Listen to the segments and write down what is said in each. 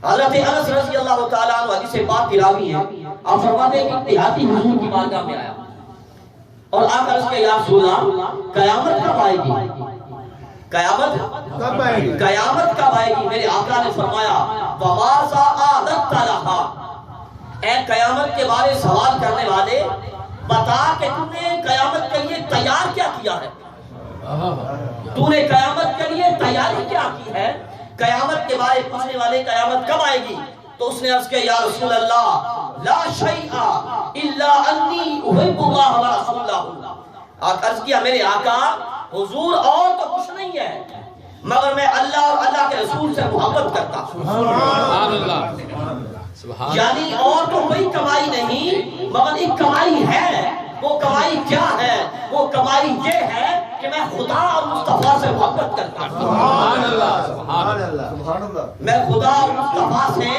حضرت انس رضی اللہ تعالیٰ عنہ حدیث پاک کی راوی ہیں، آپ فرماتے ہیں کہ دیہاتی حضور کی بارگاہ میں آیا اور آ کر اس کے یا رسول اللہ قیامت کب آئے گی؟ قیامت کب آئے گی؟ میرے آقا نے فرمایا وَمَاذَا أَعْدَدْتَ لَهَا، اے قیامت کے بارے سوال کرنے والے بتا کہ تم نے قیامت کے لیے تیار کیا کیا ہے، تو نے قیامت کے لیے تیاری کیا کی ہے؟ قیامت کے بارے پوچھنے والے قیامت کب آئے گی؟ تو اس نے عرض کیا یا رسول اللہ لا شیء الا انی احب اللہ و رسولہ، عرض کیا میرے آقا حضور اور تو کچھ نہیں ہے مگر میں اللہ اور اللہ کے رسول سے محبت کرتا ہوں۔ سبحان اللہ، یعنی اور تو کوئی کمائی نہیں مگر ایک کمائی ہے، وہ کمائی کیا ہے؟ وہ کمائی یہ ہے کہ میں خدا اور مصطفیٰ سے محبت کرتا ہوں۔ سبحان اللہ، سبحان اللہ، میں خدا اور مصطفیٰ سے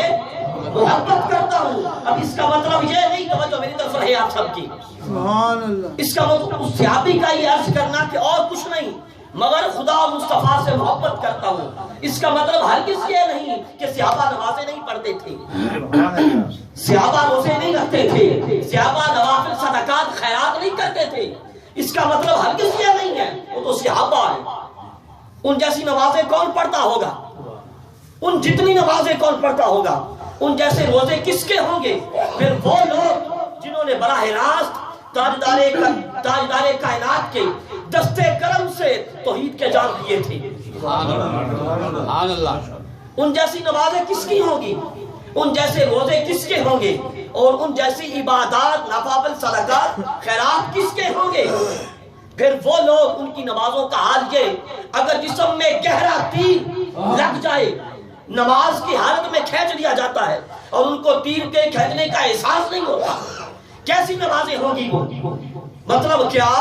محبت کرتا ہوں۔ اب اس کا مطلب یہ نہیں، توجہ میری طرف رہے آپ سب کی، سبحان اللہ، اس کا مطلب اس صحابی کا یہ عرض کرنا کہ اور کچھ نہیں مگر خدا اور مصطفیٰ سے محبت کرتا ہوں، اس کا مطلب ہرگز یہ نہیں کہ صحابہ نمازیں نہیں پڑھتے تھے، صحابہ روزے نہیں رکھتے تھے، صحابہ نوافل صدقات خیرات نہیں کرتے تھے، اس کا مطلب ہرگز یہ نہیں ہے وہ تو صحابہ ہیں۔ ان جیسی نمازیں کون پڑھتا ہوگا؟ ان جتنی نمازیں کون پڑھتا ہوگا؟ ان جیسے روزے کس کے ہوں گے؟ پھر وہ لوگ جنہوں نے براہ راست تاجدار کائنات کے دستے کرم سے توحید کے جان دیے تھے۔ سبحان اللہ، ان جیسی نمازیں کس کی ہوں گی؟ ان جیسے روزے کس کے ہوں گے؟ اور ان جیسی عبادات نوافل صدقات خیرات کس کے ہوں گے؟ پھر وہ لوگ ان کی نمازوں کا حال یہ اگر جسم میں گہرا تیر لگ جائے، نماز کی حالت میں کھینچ لیا جاتا ہے اور ان کو تیر کے کھینچنے کا احساس نہیں ہوتا، کیسی نمازیں ہوں گی وہ؟ مطلب کیا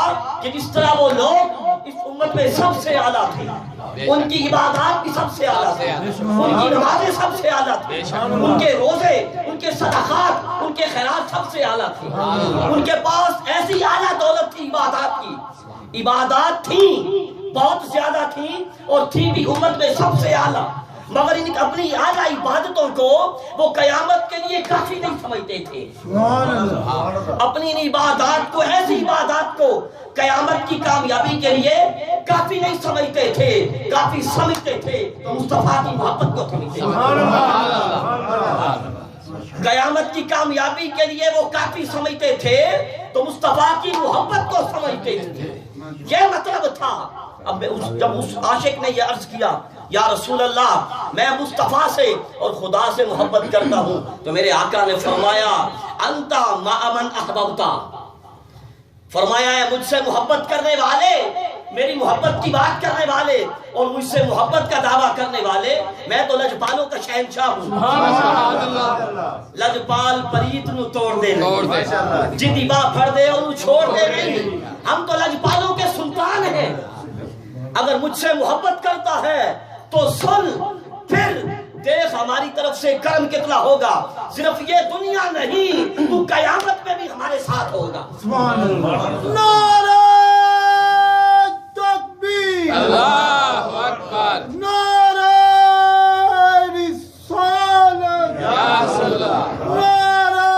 کہ جس طرح وہ لوگ اس امت میں سب سے اعلیٰ تھے، ان کی عبادات بھی سب سے اعلیٰ تھے، ان کی نمازیں سب سے اعلیٰ تھے، ان کے روزے، ان کے صدقات، ان کے خیرات سب سے اعلیٰ تھے، ان کے پاس ایسی اعلیٰ دولت تھی، عبادات کی عبادات تھیں بہت زیادہ تھیں اور تھی بھی امت میں سب سے اعلیٰ، مگر ان اپنی اعلیٰ عبادتوں کو وہ قیامت کے لیے کافی نہیں سمجھتے تھے، اپنی ان عبادات کو، ایسی عبادات کو قیامت کی کامیابی کے لیے کافی نہیں سمجھتے تھے، کافی سمجھتے تھے تو مصطفیٰ کی محبت کو سمجھتے تھے۔ قیامت کی کامیابی کے لیے وہ کافی سمجھتے تھے تو مصطفیٰ کی محبت کو سمجھتے تھے، یہ مطلب تھا۔ اب جب اس عاشق نے یہ عرض کیا یا رسول اللہ میں مصطفیٰ سے اور خدا سے محبت کرتا ہوں، تو میرے آقا نے فرمایا انتا مع من احببتا، فرمایا ہے مجھ سے محبت کرنے والے، میری محبت کی بات کرنے والے اور مجھ سے محبت کا دعویٰ کرنے والے، میں تو لجپالوں کا شہنشاہ ہوں۔ لجپال پریت نو توڑ دے جدی باں پھڑ دے اور چھوڑ دے نہیں، ہم تو لجپالوں کے سلطان ہیں۔ اگر مجھ سے محبت کرتا ہے تو سن، پھر دیکھ ہماری طرف سے کرم کتنا ہوگا، صرف یہ دنیا نہیں تو قیامت میں بھی ہمارے ساتھ ہوگا۔ سبحان اللہ، نعرہ تکبیر، اللہ اکبر، نعرہ رسالت، یا رسول اللہ، نعرہ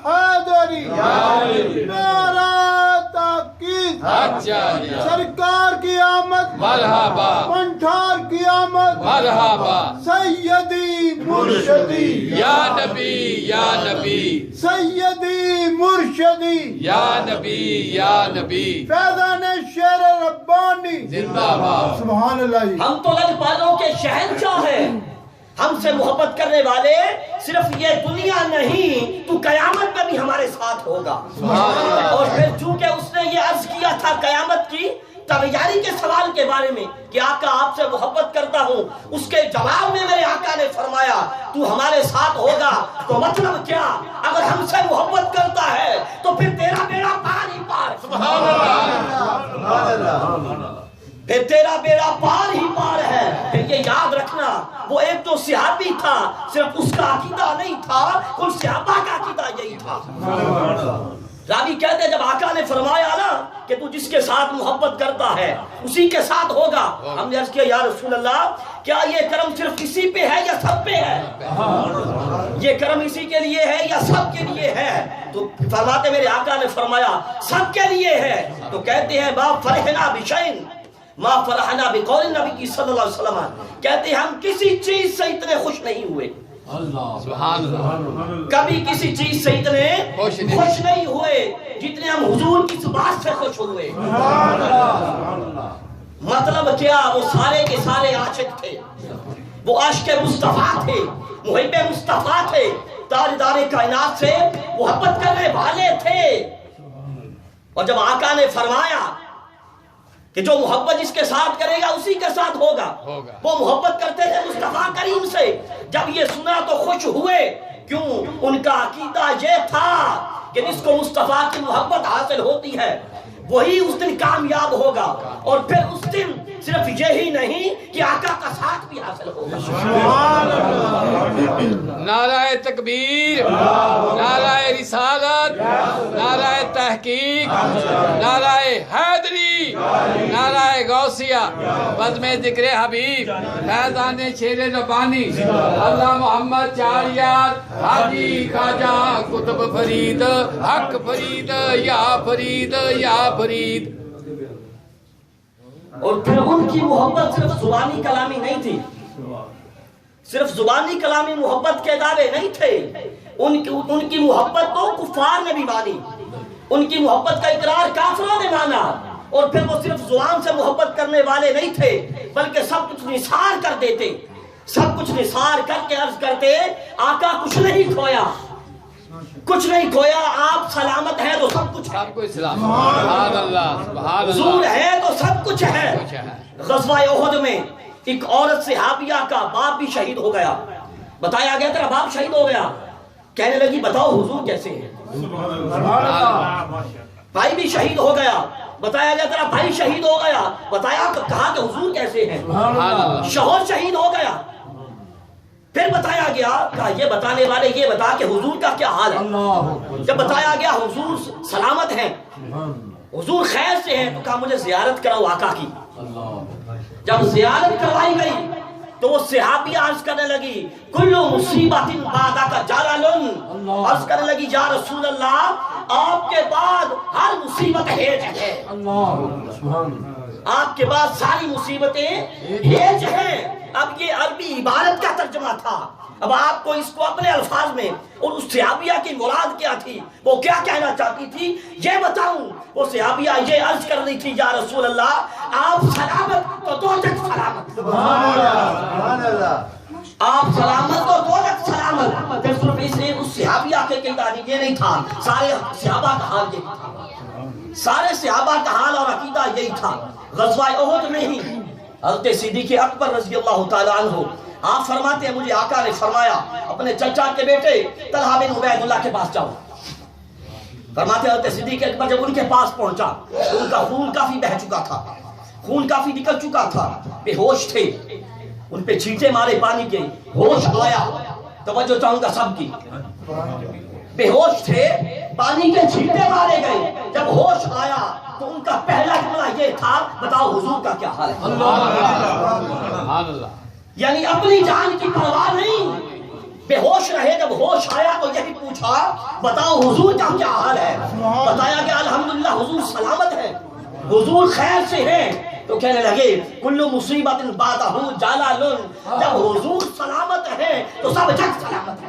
حیدری، علی، نعرہ تاکید، سرکار کی آمد، مرحبا، پنٹھار کی آمد، مرحبا، سیدی مرشدی، یا نبی یا نبی، سیدی مرشدی، یا نبی یا نبی، فیضان شیر ربانی، زندہ باد۔ سبحان اللہ۔ ہم تو لجپالوں کے شہنشاہ ہیں، ہم سے محبت کرنے والے صرف یہ دنیا نہیں تو قیامت میں بھی ہمارے ساتھ ہوگا۔ اور پھر چونکہ اس نے یہ عرض کیا تھا قیامت کی تیاری کے سوال کے بارے میں کہ آقا آپ سے محبت کرتا ہوں، اس کے جواب میں میرے آقا نے فرمایا تو ہمارے ساتھ ہوگا، تو مطلب کیا؟ اگر ہم سے محبت کرتا ہے تو پھر تیرا بیڑا پار ہی پار، سبحان اللہ، پھر تیرا بیڑا پار ہی پار ہے۔ پھر یہ یاد رکھنا وہ ایک تو صحابی تھا، صرف اس کا عقیدہ نہیں تھا، ان صحابہ کا عقیدہ یہی تھا۔ راوی کہتے ہیں جب آقا نے فرمایا نا کہ تو جس کے ساتھ محبت کرتا ہے اسی کے ساتھ ہوگا، ہم نے عرض کیا یا رسول اللہ کیا یہ کرم صرف کسی پہ ہے یا سب پہ ہے؟ یہ کرم اسی کے لیے ہے یا سب کے لیے ہے؟ تو فرماتے میرے آقا نے فرمایا سب کے لیے ہے۔ تو کہتے ہیں ما فرحنا بشیء ما فرحنا بقول النبی صلی اللہ علیہ وسلم، کہتے ہیں ہم کسی چیز سے اتنے خوش نہیں ہوئے، سبحان اللہ، کبھی کسی چیز سے اتنے خوش نہیں ہوئے جتنے ہم حضور کی بات سے خوش ہوئے۔ مطلب کیا؟ وہ سارے کے سارے عاشق تھے، وہ عاشق مصطفیٰ تھے، محب مصطفیٰ تھے، تاجدار کائنات سے محبت کرنے والے تھے۔ اور جب آقا نے فرمایا کہ جو محبت جس کے ساتھ کرے گا اسی کے ساتھ ہوگا، وہ محبت کرتے تھے مصطفیٰ کریم سے، جب یہ سنا تو خوش ہوئے۔ کیوں؟ ان کا عقیدہ یہ تھا کہ جس کو مصطفیٰ کی محبت حاصل ہوتی ہے وہی اس دن کامیاب ہوگا، اور پھر اس دن صرف یہی نہیں کہ آقا کا ساتھ بھی حاصل ہوگا۔ نعرہ تکبیر، نعرہ رسالت، نعرہ تحقیق، نعرہ حیدری، نعرہ غوثیہ، بزم ذکر حبیب، فیضان شیر ربانی، اللہ محمد چاریار، حاجی خواجہ قطب فرید، حق فرید، یا فرید، یا فرید۔ اور پھر ان کی محبت صرف زبانی کلامی نہیں تھی، صرف زبانی کلامی محبت کے دعوے نہیں تھے، ان کی محبت تو کفار نے بھی مانی، ان کی محبت کا اقرار کافروں نے مانا، اور پھر وہ صرف زبان سے محبت کرنے والے نہیں تھے بلکہ سب کچھ نثار کر دیتے، سب کچھ نثار کر کے عرض کرتے آقا کچھ نہیں کھویا، کچھ نہیں کھویا، آپ سلامت ہیں تو سب کچھ ہے، سب کو اسلام، سبحان اللہ، سبحان حضور اللہ، ہے تو سب کچھ ہے۔ غزوہ احد میں ایک عورت صحابیہ کا باپ بھی شہید ہو گیا، بتایا گیا تیرا باپ شہید ہو گیا، کہنے لگی بتاؤ حضور کیسے ہیں؟ بھائی بھی شہید ہو گیا، بتایا گیا تیرا بھائی شہید ہو گیا، بتایا کہا کہ حضور کیسے ہیں؟ شوہر شہید ہو گیا، پھر بتایا گیا کہ یہ بتانے والے یہ بتا کہ حضور کا کیا حال ہے؟ جب بتایا گیا حضور سلامت ہیں، حضور خیر سے ہیں، تو کہا مجھے زیارت کراؤ آقا کی۔ جب زیارت کروائی گئی تو وہ صحابی عرض کرنے لگی کل مصیبت بعدک جلل، عرض کرنے لگی یا رسول اللہ آپ کے بعد ہر مصیبت ہیج ہے، آپ کے بعد ساری مصیبتیں ہیج ہیں۔ اب یہ عربی عبارت کا ترجمہ تھا، اب آپ کو اس کو اپنے الفاظ میں، اور اس صحابیہ کی مراد کیا تھی، وہ کیا کہنا چاہتی تھی یہ بتاؤں۔ وہ صحابیہ یہ عرض کر رہی تھی یا رسول اللہ آپ سلامت تو دو تک سلامت، آپ سلامت تو دو تک سلامت۔ پھر صرف اس نے اس صحابیہ کے کہانی یہ نہیں تھا، سارے صحابہ کا حال یہ تھا، سارے صحابہ کا حال اور عقیدہ یہی تھا۔ غزوہ احد میں ہی حضرت صدیق اکبر رضی اللہ تعالیٰ عنہ آپ فرماتے ہیں مجھے آقا نے فرمایا اپنے چچا کے بیٹے طلحہ بن عبید اللہ کے پاس جاؤ۔ فرماتے ہیں حضرت صدیق اکبر جب ان کے پاس پہنچا ان کا خون کافی بہہ چکا تھا، خون کافی نکل چکا تھا، بے ہوش تھے، ان پہ چھینٹے مارے پانی کے، ہوش آیا، توجہ چاہوں گا سب کی، بے ہوش تھے، پانی کے چھینٹے مارے گئے، جب ہوش آیا تو ان کا پہلا جملہ یہ تھا بتاؤ حضور کا کیا حال ہے؟ سبحان اللہ، یعنی اپنی جان کی پرواہ نہیں، بے ہوش رہے، جب ہوش آیا تو یہی پوچھا بتاؤ حضور کا کیا حال ہے؟ بتایا کہ الحمدللہ حضور سلامت ہے، حضور خیر سے ہیں۔ تو کہنے لگے کل مصیبت بعدہ جلل، جب حضور سلامت ہے تو سب جگ سلامت ہے۔